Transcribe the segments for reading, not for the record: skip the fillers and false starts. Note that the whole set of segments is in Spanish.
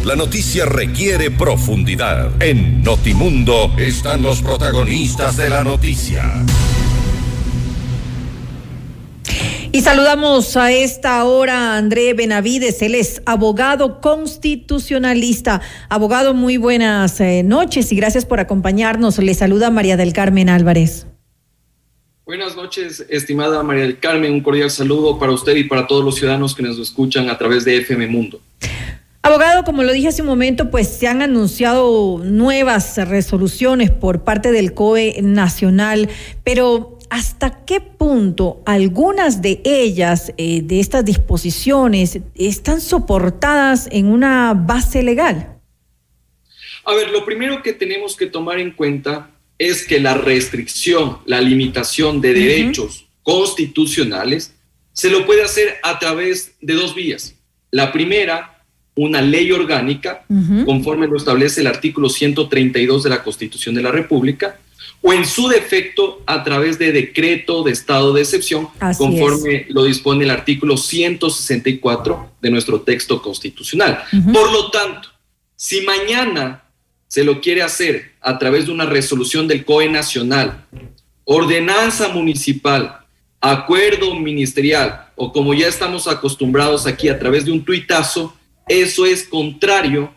La noticia requiere profundidad. En Notimundo están los protagonistas de la noticia. Y saludamos a esta hora a André Benavides, él es abogado constitucionalista. Abogado, muy buenas noches y gracias por acompañarnos. Le saluda María del Carmen Álvarez. Buenas noches, estimada María del Carmen, un cordial saludo para usted y para todos los ciudadanos que nos escuchan a través de FM Mundo. Abogado, como lo dije hace un momento, pues se han anunciado nuevas resoluciones por parte del COE nacional, pero ¿hasta qué punto algunas de ellas, de estas disposiciones, están soportadas en una base legal? A ver, lo primero que tenemos que tomar en cuenta es que la restricción, la limitación de derechos constitucionales se lo puede hacer a través de dos vías. La primera, una ley orgánica, conforme lo establece el artículo 132 de la Constitución de la República, o en su defecto a través de decreto de estado de excepción, conforme lo dispone el artículo 164 de nuestro texto constitucional. Por lo tanto, si mañana se lo quiere hacer a través de una resolución del COE nacional, ordenanza municipal, acuerdo ministerial, o como ya estamos acostumbrados aquí a través de un tuitazo, eso es contrario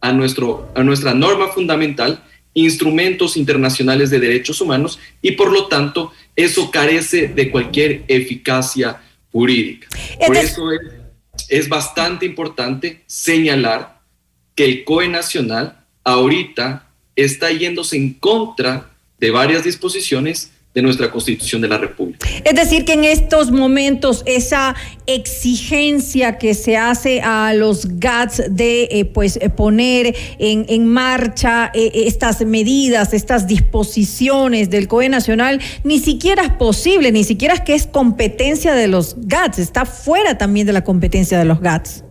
a nuestra norma fundamental, instrumentos internacionales de derechos humanos, y por lo tanto eso carece de cualquier eficacia jurídica. Por eso es bastante importante señalar que el COE nacional ahorita está yéndose en contra de varias disposiciones de nuestra Constitución de la República. Es decir, que en estos momentos esa exigencia que se hace a los GATS de poner en marcha estas medidas, estas disposiciones del COE nacional, ni siquiera es posible, ni siquiera es que es competencia de los GATS, está fuera también de la competencia de los GATS.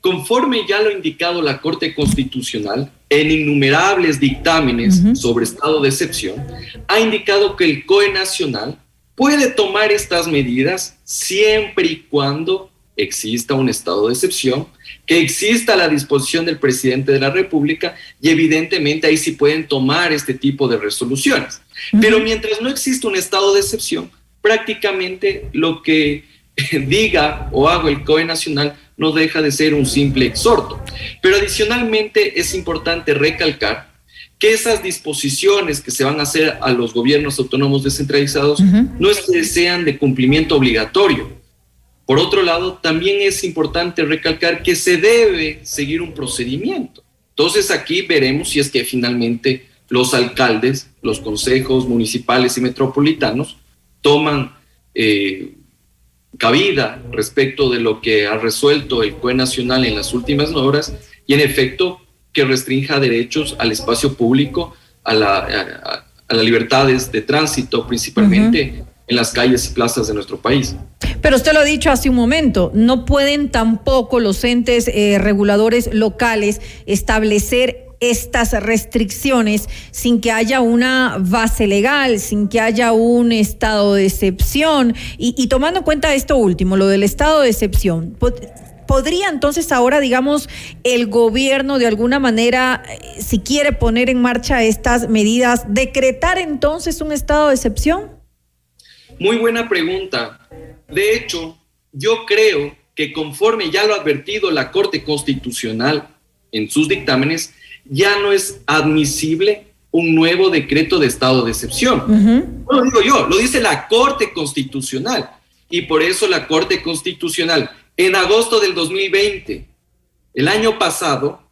Conforme ya lo ha indicado la Corte Constitucional, en innumerables dictámenes sobre estado de excepción, ha indicado que el COE nacional puede tomar estas medidas siempre y cuando exista un estado de excepción, que exista la disposición del presidente de la República, y evidentemente ahí sí pueden tomar este tipo de resoluciones. Pero mientras no exista un estado de excepción, prácticamente lo que diga o haga el COE nacional no deja de ser un simple exhorto. Pero adicionalmente es importante recalcar que esas disposiciones que se van a hacer a los gobiernos autónomos descentralizados no es que sean de cumplimiento obligatorio. Por otro lado, también es importante recalcar que se debe seguir un procedimiento. Entonces aquí veremos si es que finalmente los alcaldes, los consejos municipales y metropolitanos toman cabida respecto de lo que ha resuelto el COE nacional en las últimas horas, y en efecto que restrinja derechos al espacio público, a las libertades de tránsito, principalmente en las calles y plazas de nuestro país. Pero usted lo ha dicho hace un momento, no pueden tampoco los entes reguladores locales establecer estas restricciones sin que haya una base legal, sin que haya un estado de excepción. Y tomando en cuenta esto último, lo del estado de excepción, ¿podría entonces ahora, digamos, el gobierno de alguna manera, si quiere poner en marcha estas medidas, decretar entonces un estado de excepción? Muy buena pregunta. De hecho, yo creo que conforme ya lo ha advertido la Corte Constitucional en sus dictámenes, ya no es admisible un nuevo decreto de estado de excepción. No lo digo yo, lo dice la Corte Constitucional. Y por eso la Corte Constitucional, en agosto del 2020, el año pasado,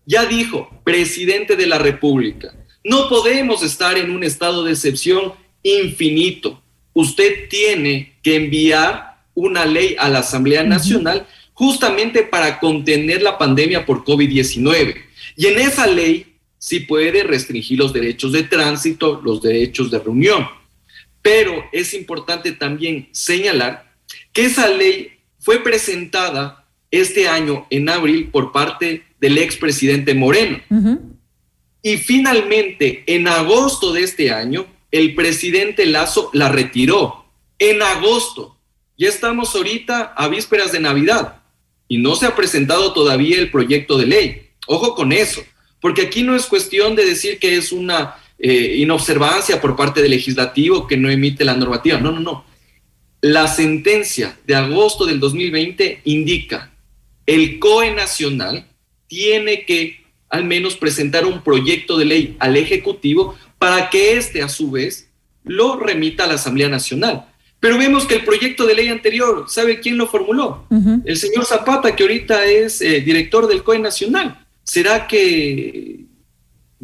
ya dijo: presidente de la República, no podemos estar en un estado de excepción infinito. Usted tiene que enviar una ley a la Asamblea Nacional justamente para contener la pandemia por COVID-19. Y en esa ley sí puede restringir los derechos de tránsito, los derechos de reunión. Pero es importante también señalar que esa ley fue presentada este año en abril por parte del expresidente Moreno. Y finalmente, en agosto de este año, el presidente Lasso la retiró. En agosto. Ya estamos ahorita a vísperas de Navidad. y no se ha presentado todavía el proyecto de ley. Ojo con eso, porque aquí no es cuestión de decir que es una inobservancia por parte del legislativo que no emite la normativa. No. La sentencia de agosto del 2020 indica el COE nacional tiene que al menos presentar un proyecto de ley al Ejecutivo para que éste, a su vez, lo remita a la Asamblea Nacional. Pero vemos que el proyecto de ley anterior, ¿sabe quién lo formuló? El señor Zapata, que ahorita es director del COE nacional. ¿Será que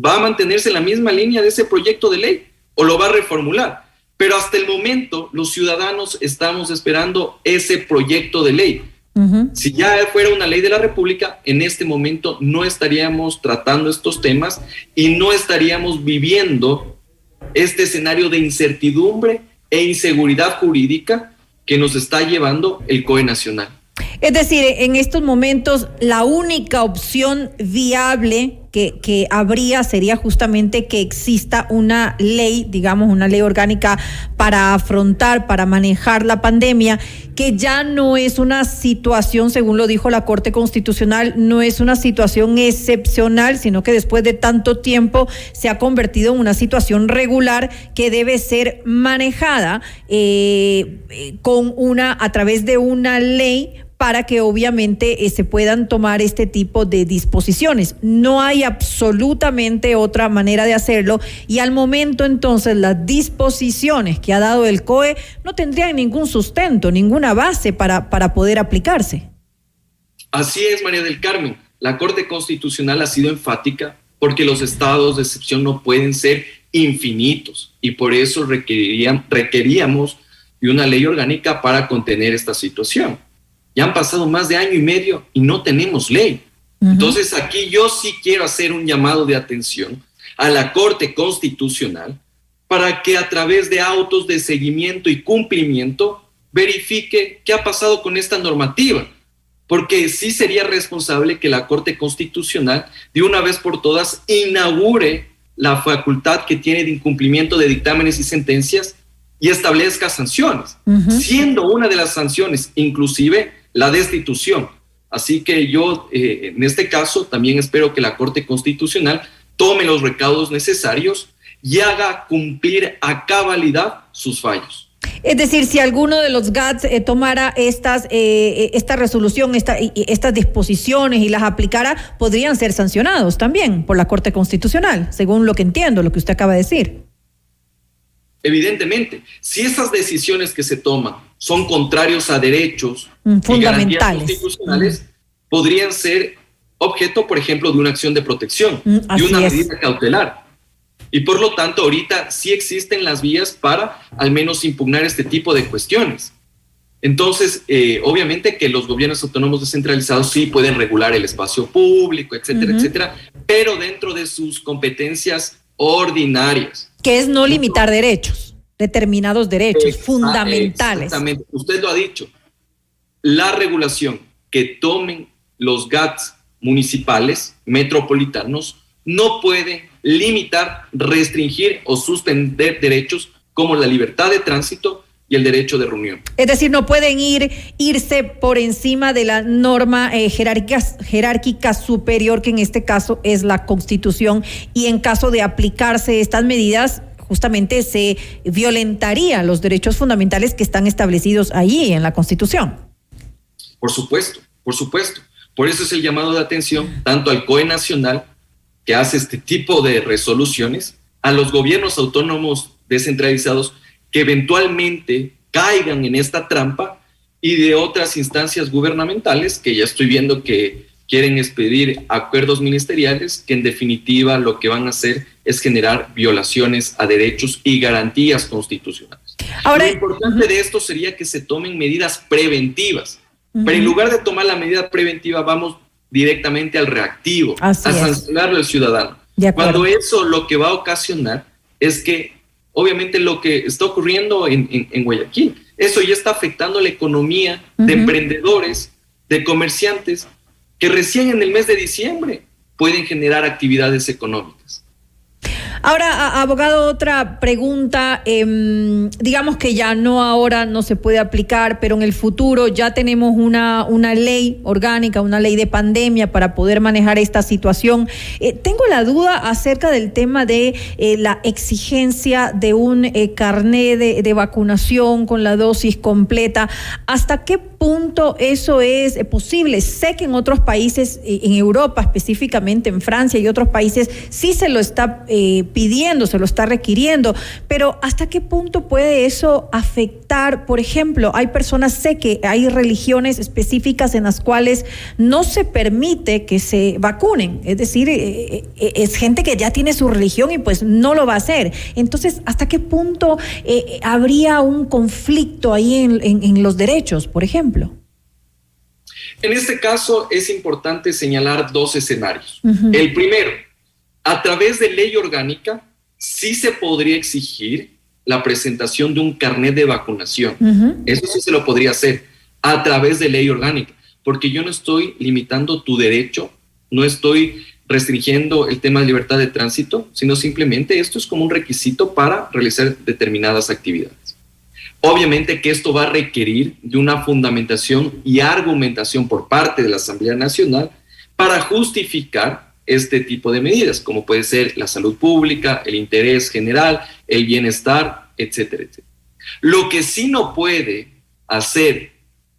va a mantenerse la misma línea de ese proyecto de ley o lo va a reformular? Pero hasta el momento los ciudadanos estamos esperando ese proyecto de ley. Si ya fuera una ley de la República, en este momento no estaríamos tratando estos temas y no estaríamos viviendo este escenario de incertidumbre e inseguridad jurídica que nos está llevando el COE nacional. Es decir, en estos momentos la única opción viable que habría sería justamente que exista una ley, digamos, una ley orgánica para afrontar, para manejar la pandemia, que ya no es una situación, según lo dijo la Corte Constitucional, no es una situación excepcional, sino que después de tanto tiempo se ha convertido en una situación regular que debe ser manejada a través de una ley, para que obviamente se puedan tomar este tipo de disposiciones. No hay absolutamente otra manera de hacerlo, y al momento entonces las disposiciones que ha dado el COE no tendrían ningún sustento, ninguna base para poder aplicarse. Así es, María del Carmen. La Corte Constitucional ha sido enfática porque los estados de excepción no pueden ser infinitos y por eso requeríamos de una ley orgánica para contener esta situación. Ya han pasado más de año y medio y no tenemos ley. Entonces aquí yo sí quiero hacer un llamado de atención a la Corte Constitucional para que a través de autos de seguimiento y cumplimiento verifique qué ha pasado con esta normativa. Porque sí sería responsable que la Corte Constitucional de una vez por todas inaugure la facultad que tiene de incumplimiento de dictámenes y sentencias y establezca sanciones, siendo una de las sanciones inclusive la destitución. Así que yo, en este caso, también espero que la Corte Constitucional tome los recaudos necesarios y haga cumplir a cabalidad sus fallos. Es decir, si alguno de los GATS tomara esta resolución, estas disposiciones y las aplicara, podrían ser sancionados también por la Corte Constitucional, según lo que entiendo, lo que usted acaba de decir. Evidentemente, si esas decisiones que se toman son contrarios a derechos fundamentales y garantías constitucionales, podrían ser objeto, por ejemplo, de una acción de protección, de una medida cautelar. Y por lo tanto, ahorita sí existen las vías para al menos impugnar este tipo de cuestiones. Entonces, obviamente que los gobiernos autónomos descentralizados sí pueden regular el espacio público, etcétera, etcétera, pero dentro de sus competencias ordinarias. Que es no limitar derechos, determinados derechos fundamentales. Exactamente, usted lo ha dicho. La regulación que tomen los GATS municipales, metropolitanos, no puede limitar, restringir o suspender derechos como la libertad de tránsito y el derecho de reunión. Es decir, no pueden irse por encima de la norma jerárquica superior, que en este caso es la Constitución, y en caso de aplicarse estas medidas, justamente se violentarían los derechos fundamentales que están establecidos allí en la Constitución. Por supuesto, por supuesto. Por eso es el llamado de atención tanto al COE nacional, que hace este tipo de resoluciones, a los gobiernos autónomos descentralizados que eventualmente caigan en esta trampa, y de otras instancias gubernamentales que ya estoy viendo que quieren expedir acuerdos ministeriales que en definitiva lo que van a hacer es generar violaciones a derechos y garantías constitucionales. Ahora, lo importante de esto sería que se tomen medidas preventivas, pero en lugar de tomar la medida preventiva vamos directamente al reactivo, a sancionarlo al ciudadano. Cuando eso lo que va a ocasionar es que obviamente lo que está ocurriendo en Guayaquil, eso ya está afectando la economía de emprendedores, de comerciantes, que recién en el mes de diciembre pueden generar actividades económicas. Ahora, abogado, otra pregunta. Digamos que ya ahora no se puede aplicar, pero en el futuro ya tenemos una ley orgánica, una ley de pandemia para poder manejar esta situación. Tengo la duda acerca del tema de la exigencia de un carné de vacunación con la dosis completa. ¿Hasta qué punto eso es posible? Sé que en otros países, en Europa específicamente, en Francia y otros países, sí se lo está pidiendo, se lo está requiriendo, pero ¿hasta qué punto puede eso afectar? Por ejemplo, sé que hay religiones específicas en las cuales no se permite que se vacunen, es decir, es gente que ya tiene su religión y pues no lo va a hacer. Entonces, ¿hasta qué punto habría un conflicto ahí en los derechos, por ejemplo? En este caso es importante señalar dos escenarios. El primero, a través de ley orgánica, sí se podría exigir la presentación de un carnet de vacunación. Eso sí se lo podría hacer a través de ley orgánica, porque yo no estoy limitando tu derecho, no estoy restringiendo el tema de libertad de tránsito, sino simplemente esto es como un requisito para realizar determinadas actividades. Obviamente que esto va a requerir de una fundamentación y argumentación por parte de la Asamblea Nacional para justificar este tipo de medidas, como puede ser la salud pública, el interés general, el bienestar, etcétera, etcétera. Lo que sí no puede hacer,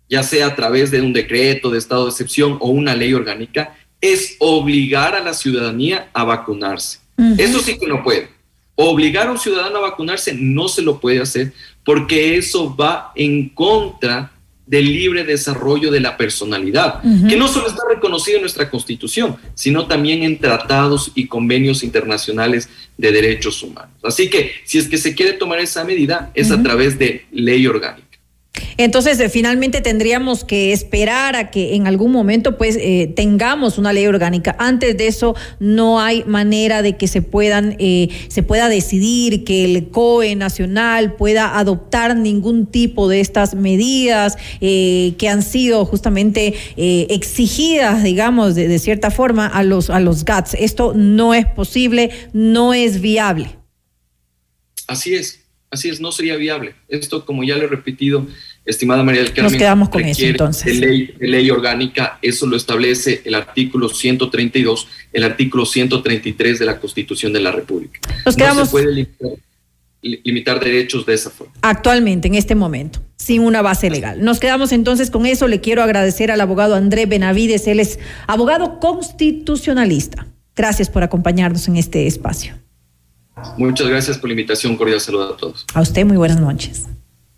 ya sea a través de un decreto de estado de excepción o una ley orgánica, es obligar a la ciudadanía a vacunarse. Eso sí que no puede. Obligar a un ciudadano a vacunarse no se lo puede hacer porque eso va en contra del libre desarrollo de la personalidad, que no solo está reconocido en nuestra Constitución, sino también en tratados y convenios internacionales de derechos humanos. Así que, si es que se quiere tomar esa medida, es a través de ley orgánica. Entonces, finalmente tendríamos que esperar a que en algún momento tengamos una ley orgánica. Antes de eso no hay manera de que se pueda decidir que el COE nacional pueda adoptar ningún tipo de estas medidas que han sido justamente exigidas, digamos, de cierta forma a los GATS. Esto no es posible, no es viable. Así es, no sería viable. Esto, como ya lo he repetido, estimada María del Carmen, nos quedamos con eso entonces. De ley orgánica, eso lo establece el artículo 132, el artículo 133 de la Constitución de la República. No se puede limitar derechos de esa forma. Actualmente, en este momento, sin una base legal. Nos quedamos entonces con eso. Le quiero agradecer al abogado André Benavides, él es abogado constitucionalista. Gracias por acompañarnos en este espacio. Muchas gracias por la invitación, cordial saludo a todos. A usted, muy buenas noches.